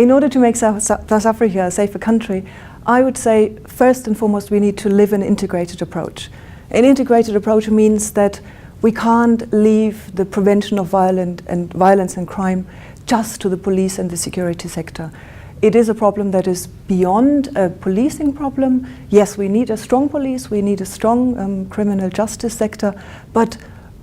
in order to make South Africa a safer country, I would say first and foremost we need to live an integrated approach. An integrated approach means that we can't leave the prevention of violence and crime just to the police and the security sector. It is a problem that is beyond a policing problem. Yes, we need a strong police, we need a strong criminal justice sector, but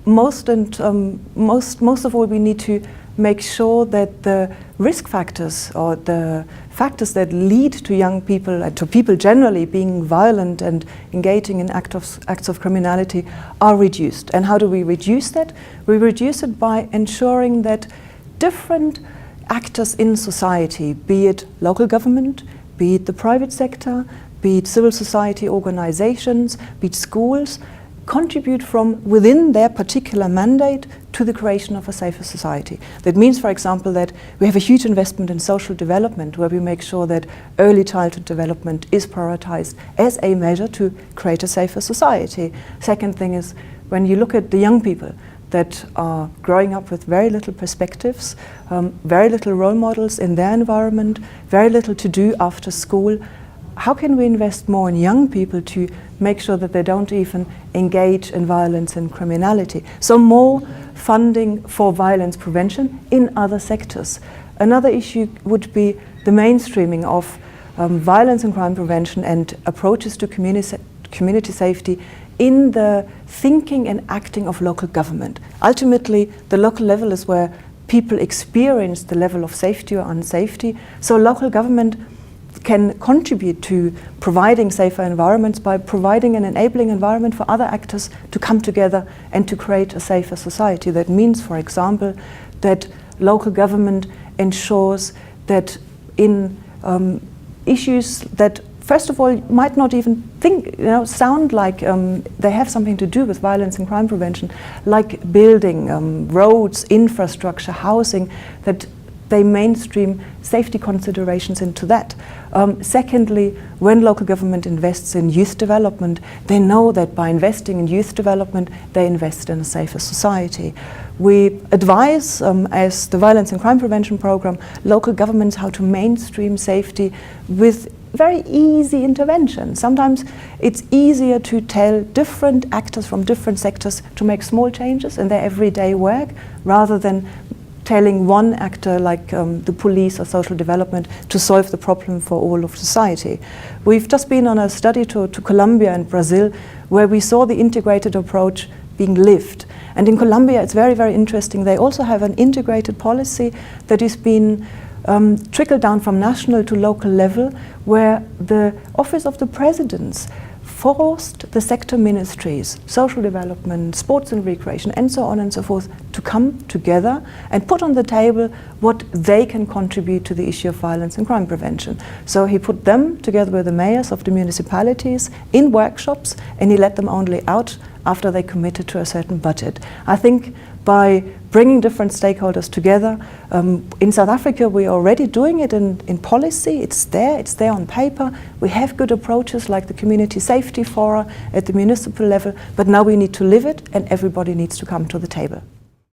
most of all we need to make sure that the risk factors or the factors that lead to young people and to people generally being violent and engaging in acts of criminality are reduced. And how do we reduce that? We reduce it by ensuring that different actors in society, be it local government, be it the private sector, be it civil society organizations, be it schools, contribute from within their particular mandate to the creation of a safer society. That means, for example, that we have a huge investment in social development where we make sure that early childhood development is prioritized as a measure to create a safer society. Second thing is, when you look at the young people that are growing up with very little perspectives, very little role models in their environment, very little to do after school, how can we invest more in young people to make sure that they don't even engage in violence and criminality? So more funding for violence prevention in other sectors. Another issue would be the mainstreaming of violence and crime prevention and approaches to community safety in the thinking and acting of local government. Ultimately, the local level is where people experience the level of safety or unsafety. So local government can contribute to providing safer environments by providing an enabling environment for other actors to come together and to create a safer society. That means, for example, that local government ensures that in issues that first of all might not even sound like they have something to do with violence and crime prevention, like building, roads, infrastructure, housing, that they mainstream safety considerations into that. Secondly, when local government invests in youth development, they know that by investing in youth development, they invest in a safer society. We advise, as the Violence and Crime Prevention Program, local governments how to mainstream safety with very easy intervention. Sometimes it's easier to tell different actors from different sectors to make small changes in their everyday work rather than telling one actor like the police or social development to solve the problem for all of society. We've just been on a study tour to Colombia and Brazil where we saw the integrated approach being lived. And in Colombia it's very, very interesting. They also have an integrated policy that is being trickled down from national to local level, where the Office of the Presidents forced the sector ministries, social development, sports and recreation, and so on and so forth, to come together and put on the table what they can contribute to the issue of violence and crime prevention. So he put them together with the mayors of the municipalities in workshops, and he let them only out after they committed to a certain budget. I think by bringing different stakeholders together, in South Africa we're already doing it in policy. It's there on paper. We have good approaches like the Community Safety Fora at the municipal level, but now we need to live it and everybody needs to come to the table.